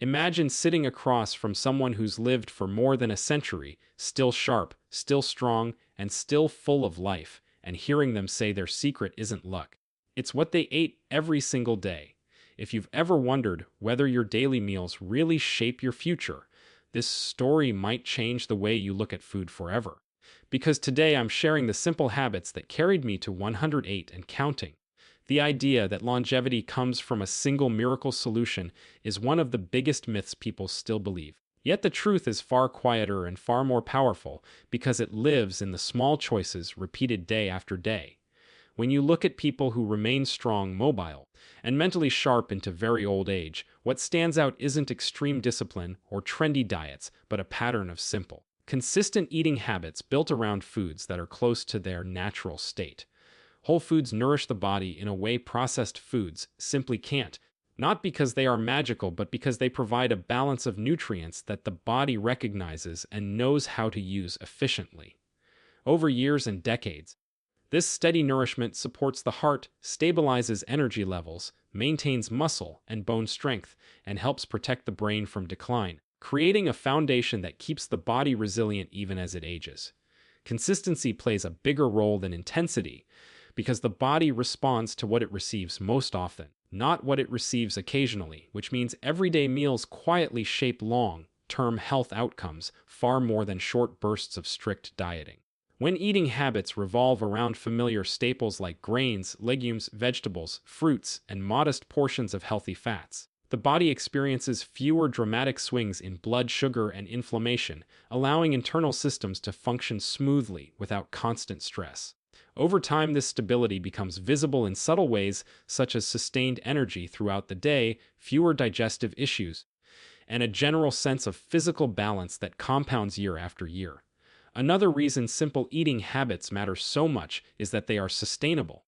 Imagine sitting across from someone who's lived for more than a century, still sharp, still strong, and still full of life, and hearing them say their secret isn't luck. It's what they ate every single day. If you've ever wondered whether your daily meals really shape your future, this story might change the way you look at food forever. Because today I'm sharing the simple habits that carried me to 108 and counting. The idea that longevity comes from a single miracle solution is one of the biggest myths people still believe. Yet the truth is far quieter and far more powerful because it lives in the small choices repeated day after day. When you look at people who remain strong, mobile, and mentally sharp into very old age, what stands out isn't extreme discipline or trendy diets, but a pattern of simple, consistent eating habits built around foods that are close to their natural state. Whole foods nourish the body in a way processed foods simply can't, not because they are magical, but because they provide a balance of nutrients that the body recognizes and knows how to use efficiently. Over years and decades, this steady nourishment supports the heart, stabilizes energy levels, maintains muscle and bone strength, and helps protect the brain from decline, creating a foundation that keeps the body resilient even as it ages. Consistency plays a bigger role than intensity because the body responds to what it receives most often, not what it receives occasionally, which means everyday meals quietly shape long-term health outcomes far more than short bursts of strict dieting. When eating habits revolve around familiar staples like grains, legumes, vegetables, fruits, and modest portions of healthy fats, the body experiences fewer dramatic swings in blood sugar and inflammation, allowing internal systems to function smoothly without constant stress. Over time, this stability becomes visible in subtle ways, such as sustained energy throughout the day, fewer digestive issues, and a general sense of physical balance that compounds year after year. Another reason simple eating habits matter so much is that they are sustainable.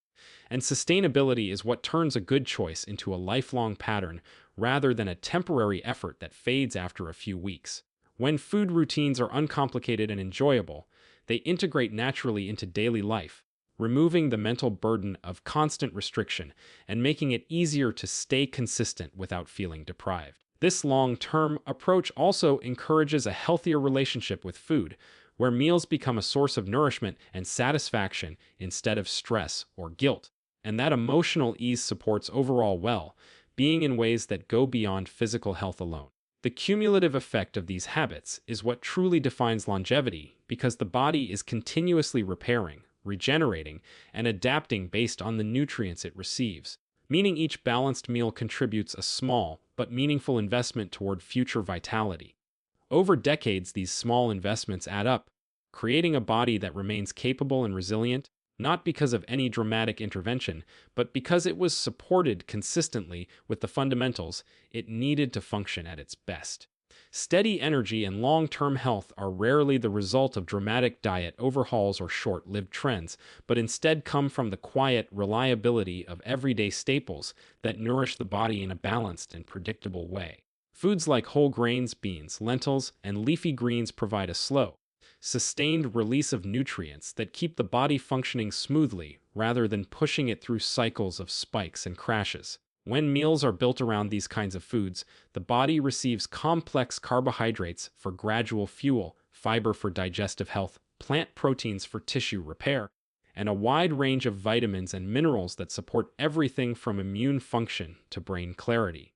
And sustainability is what turns a good choice into a lifelong pattern rather than a temporary effort that fades after a few weeks. When food routines are uncomplicated and enjoyable, they integrate naturally into daily life, removing the mental burden of constant restriction and making it easier to stay consistent without feeling deprived. This long-term approach also encourages a healthier relationship with food, where meals become a source of nourishment and satisfaction instead of stress or guilt. And that emotional ease supports overall well-being in ways that go beyond physical health alone. The cumulative effect of these habits is what truly defines longevity because the body is continuously repairing, regenerating, and adapting based on the nutrients it receives, meaning each balanced meal contributes a small but meaningful investment toward future vitality. Over decades, these small investments add up, creating a body that remains capable and resilient, not because of any dramatic intervention, but because it was supported consistently with the fundamentals it needed to function at its best. Steady energy and long-term health are rarely the result of dramatic diet overhauls or short-lived trends, but instead come from the quiet reliability of everyday staples that nourish the body in a balanced and predictable way. Foods like whole grains, beans, lentils, and leafy greens provide a slow, sustained release of nutrients that keep the body functioning smoothly rather than pushing it through cycles of spikes and crashes. When meals are built around these kinds of foods, the body receives complex carbohydrates for gradual fuel, fiber for digestive health, plant proteins for tissue repair, and a wide range of vitamins and minerals that support everything from immune function to brain clarity.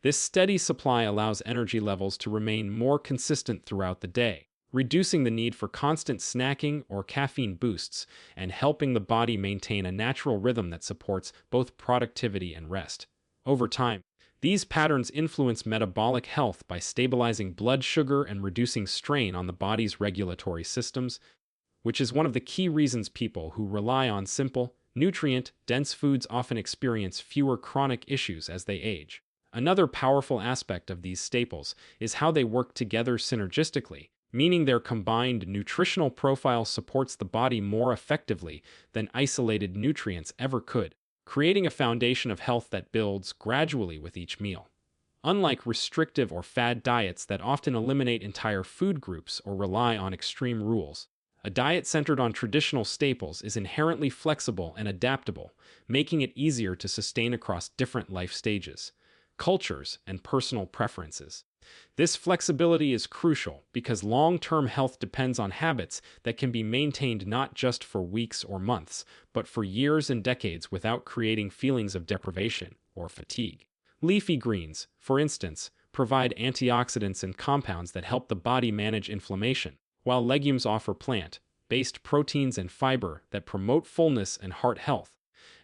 This steady supply allows energy levels to remain more consistent throughout the day, reducing the need for constant snacking or caffeine boosts and helping the body maintain a natural rhythm that supports both productivity and rest. Over time, these patterns influence metabolic health by stabilizing blood sugar and reducing strain on the body's regulatory systems, which is one of the key reasons people who rely on simple, nutrient-dense foods often experience fewer chronic issues as they age. Another powerful aspect of these staples is how they work together synergistically, meaning their combined nutritional profile supports the body more effectively than isolated nutrients ever could, creating a foundation of health that builds gradually with each meal. Unlike restrictive or fad diets that often eliminate entire food groups or rely on extreme rules, a diet centered on traditional staples is inherently flexible and adaptable, making it easier to sustain across different life stages. cultures, and personal preferences. This flexibility is crucial because long-term health depends on habits that can be maintained not just for weeks or months, but for years and decades without creating feelings of deprivation or fatigue. Leafy greens, for instance, provide antioxidants and compounds that help the body manage inflammation, while legumes offer plant-based proteins and fiber that promote fullness and heart health.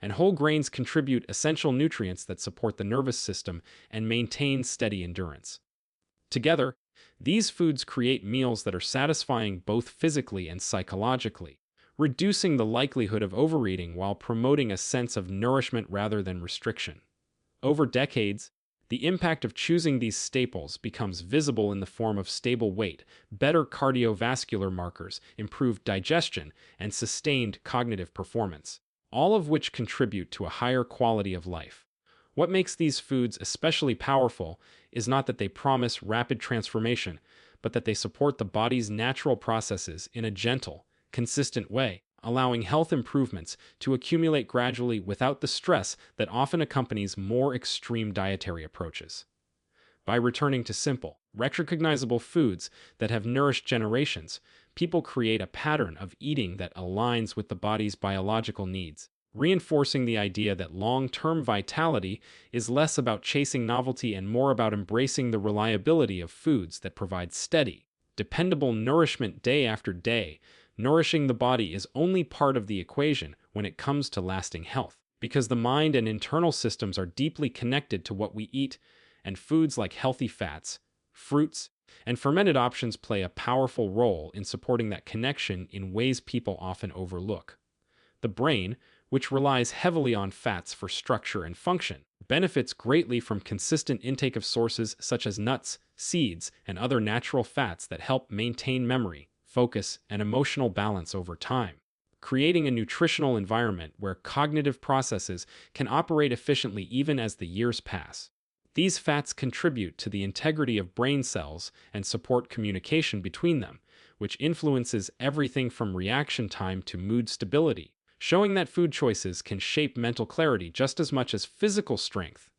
And whole grains contribute essential nutrients that support the nervous system and maintain steady endurance. Together, these foods create meals that are satisfying both physically and psychologically, reducing the likelihood of overeating while promoting a sense of nourishment rather than restriction. Over decades, the impact of choosing these staples becomes visible in the form of stable weight, better cardiovascular markers, improved digestion, and sustained cognitive performance, all of which contribute to a higher quality of life. What makes these foods especially powerful is not that they promise rapid transformation, but that they support the body's natural processes in a gentle, consistent way, allowing health improvements to accumulate gradually without the stress that often accompanies more extreme dietary approaches. By returning to simple, recognizable foods that have nourished generations, people create a pattern of eating that aligns with the body's biological needs, reinforcing the idea that long-term vitality is less about chasing novelty and more about embracing the reliability of foods that provide steady, dependable nourishment day after day. Nourishing the body is only part of the equation when it comes to lasting health, because the mind and internal systems are deeply connected to what we eat, and foods like healthy fats, fruits, and fermented options play a powerful role in supporting that connection in ways people often overlook. The brain, which relies heavily on fats for structure and function, benefits greatly from consistent intake of sources such as nuts, seeds, and other natural fats that help maintain memory, focus, and emotional balance over time, creating a nutritional environment where cognitive processes can operate efficiently even as the years pass. These fats contribute to the integrity of brain cells and support communication between them, which influences everything from reaction time to mood stability, showing that food choices can shape mental clarity just as much as physical strength.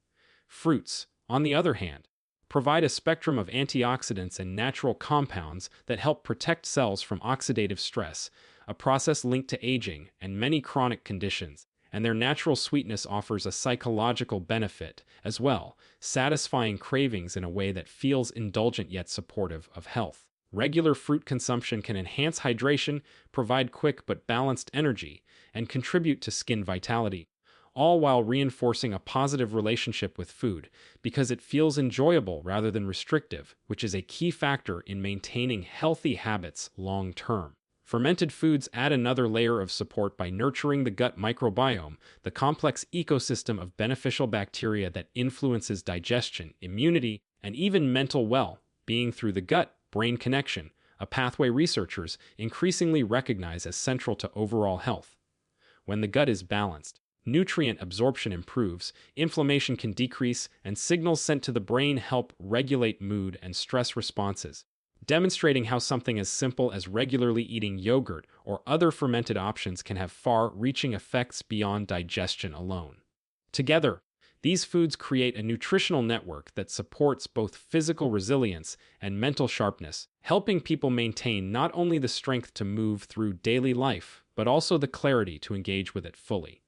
Fruits, on the other hand, provide a spectrum of antioxidants and natural compounds that help protect cells from oxidative stress, a process linked to aging and many chronic conditions, and their natural sweetness offers a psychological benefit as well, satisfying cravings in a way that feels indulgent yet supportive of health. Regular fruit consumption can enhance hydration, provide quick but balanced energy, and contribute to skin vitality, all while reinforcing a positive relationship with food because it feels enjoyable rather than restrictive, which is a key factor in maintaining healthy habits long term. Fermented foods add another layer of support by nurturing the gut microbiome, the complex ecosystem of beneficial bacteria that influences digestion, immunity, and even mental well-being through the gut-brain connection, a pathway researchers increasingly recognize as central to overall health. When the gut is balanced, nutrient absorption improves, inflammation can decrease, and signals sent to the brain help regulate mood and stress responses, demonstrating how something as simple as regularly eating yogurt or other fermented options can have far-reaching effects beyond digestion alone. Together, these foods create a nutritional network that supports both physical resilience and mental sharpness, helping people maintain not only the strength to move through daily life, but also the clarity to engage with it fully.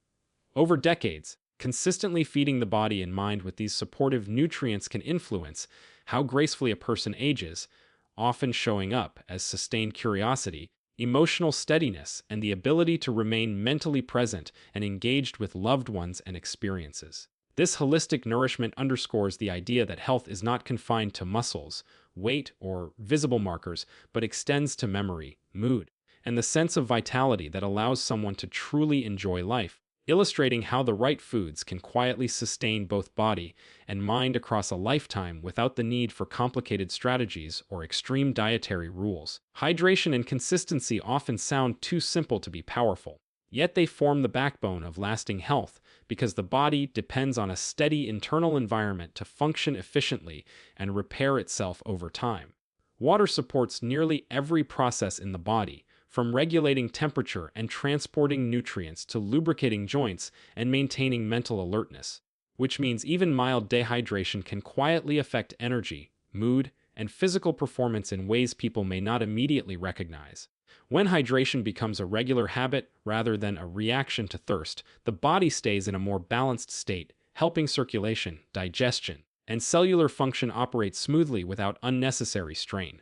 Over decades, consistently feeding the body and mind with these supportive nutrients can influence how gracefully a person ages, often showing up as sustained curiosity, emotional steadiness, and the ability to remain mentally present and engaged with loved ones and experiences. This holistic nourishment underscores the idea that health is not confined to muscles, weight, or visible markers, but extends to memory, mood, and the sense of vitality that allows someone to truly enjoy life, illustrating how the right foods can quietly sustain both body and mind across a lifetime without the need for complicated strategies or extreme dietary rules. Hydration and consistency often sound too simple to be powerful, yet they form the backbone of lasting health because the body depends on a steady internal environment to function efficiently and repair itself over time. Water supports nearly every process in the body, from regulating temperature and transporting nutrients to lubricating joints and maintaining mental alertness. which means even mild dehydration can quietly affect energy, mood, and physical performance in ways people may not immediately recognize. When hydration becomes a regular habit rather than a reaction to thirst, the body stays in a more balanced state, helping circulation, digestion, and cellular function operate smoothly without unnecessary strain.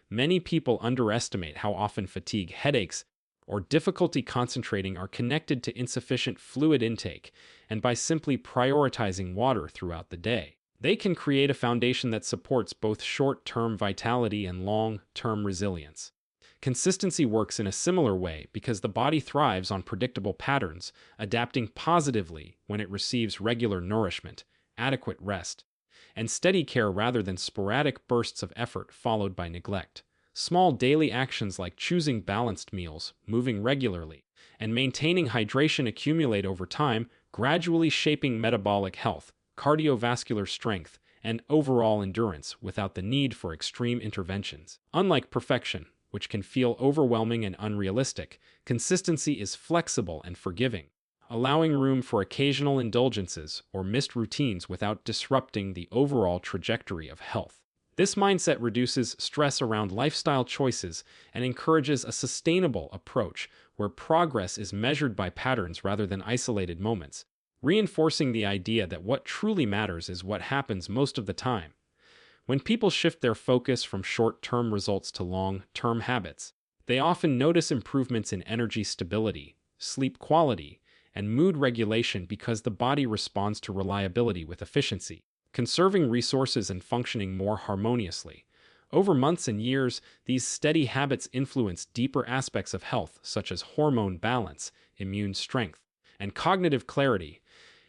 Many people underestimate how often fatigue, headaches, or difficulty concentrating are connected to insufficient fluid intake, and by simply prioritizing water throughout the day, they can create a foundation that supports both short-term vitality and long-term resilience. Consistency works in a similar way because the body thrives on predictable patterns, adapting positively when it receives regular nourishment, adequate rest, and steady care rather than sporadic bursts of effort followed by neglect. Small daily actions like choosing balanced meals, moving regularly, and maintaining hydration accumulate over time, gradually shaping metabolic health, cardiovascular strength, and overall endurance without the need for extreme interventions. Unlike perfection, which can feel overwhelming and unrealistic, consistency is flexible and forgiving, allowing room for occasional indulgences or missed routines without disrupting the overall trajectory of health. This mindset reduces stress around lifestyle choices and encourages a sustainable approach where progress is measured by patterns rather than isolated moments, reinforcing the idea that what truly matters is what happens most of the time. When people shift their focus from short-term results to long-term habits, they often notice improvements in energy stability, sleep quality, and mood regulation because the body responds to reliability with efficiency, conserving resources and functioning more harmoniously. Over months and years, these steady habits influence deeper aspects of health, such as hormone balance, immune strength, and cognitive clarity,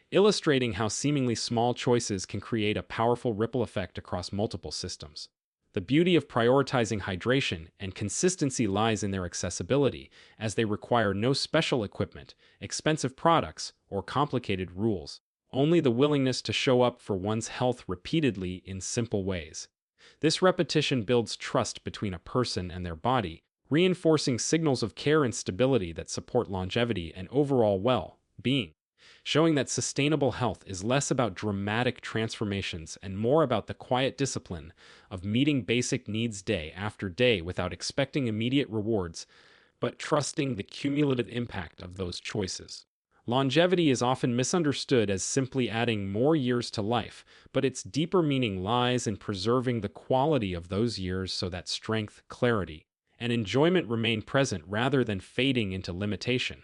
illustrating how seemingly small choices can create a powerful ripple effect across multiple systems. The beauty of prioritizing hydration and consistency lies in their accessibility, as they require no special equipment, expensive products, or complicated rules, only the willingness to show up for one's health repeatedly in simple ways. This repetition builds trust between a person and their body, reinforcing signals of care and stability that support longevity and overall well-being, showing that sustainable health is less about dramatic transformations and more about the quiet discipline of meeting basic needs day after day without expecting immediate rewards, but trusting the cumulative impact of those choices. Longevity is often misunderstood as simply adding more years to life, but its deeper meaning lies in preserving the quality of those years so that strength, clarity, and enjoyment remain present rather than fading into limitation.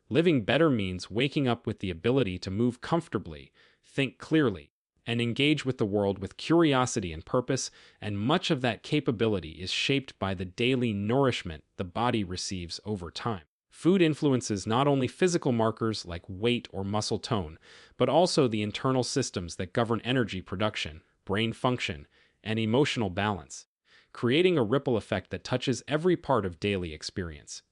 Living better means waking up with the ability to move comfortably, think clearly, and engage with the world with curiosity and purpose, and much of that capability is shaped by the daily nourishment the body receives over time. Food influences not only physical markers like weight or muscle tone, but also the internal systems that govern energy production, brain function, and emotional balance, creating a ripple effect that touches every part of daily experience.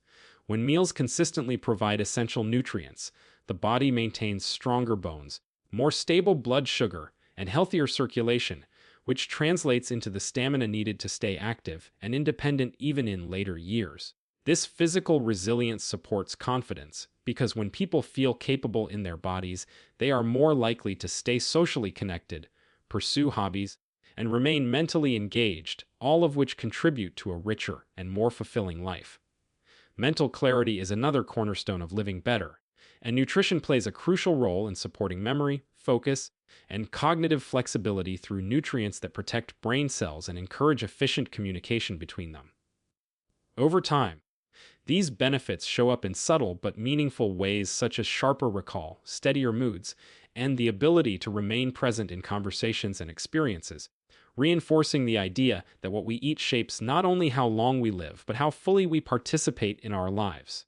When meals consistently provide essential nutrients, the body maintains stronger bones, more stable blood sugar, and healthier circulation, which translates into the stamina needed to stay active and independent even in later years. This physical resilience supports confidence, because when people feel capable in their bodies, they are more likely to stay socially connected, pursue hobbies, and remain mentally engaged, all of which contribute to a richer and more fulfilling life. Mental clarity is another cornerstone of living better, and nutrition plays a crucial role in supporting memory, focus, and cognitive flexibility through nutrients that protect brain cells and encourage efficient communication between them. Over time, these benefits show up in subtle but meaningful ways such as sharper recall, steadier moods, and the ability to remain present in conversations and experiences, reinforcing the idea that what we eat shapes not only how long we live, but how fully we participate in our lives.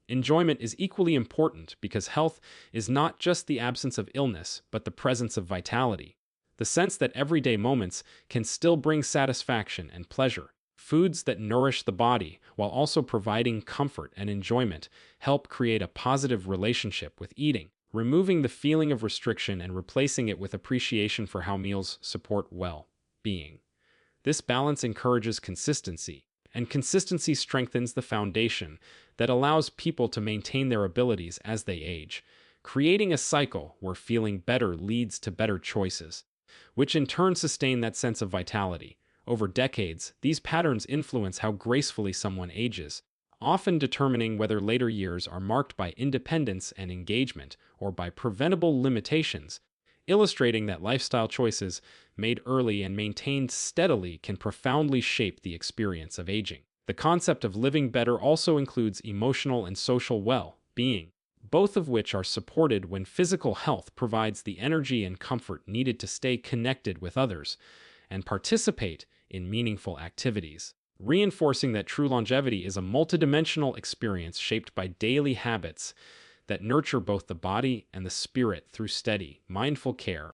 Enjoyment is equally important because health is not just the absence of illness, but the presence of vitality. The sense that everyday moments can still bring satisfaction and pleasure. Foods that nourish the body while also providing comfort and enjoyment help create a positive relationship with eating, removing the feeling of restriction and replacing it with appreciation for how meals support well-being. This balance encourages consistency, and consistency strengthens the foundation that allows people to maintain their abilities as they age, creating a cycle where feeling better leads to better choices, which in turn sustain that sense of vitality. Over decades, these patterns influence how gracefully someone ages, often determining whether later years are marked by independence and engagement or by preventable limitations, illustrating that lifestyle choices made early and maintained steadily can profoundly shape the experience of aging. The concept of living better also includes emotional and social well-being, both of which are supported when physical health provides the energy and comfort needed to stay connected with others and participate in meaningful activities, reinforcing that true longevity is a multidimensional experience shaped by daily habits that nurture both the body and the spirit through steady, mindful care.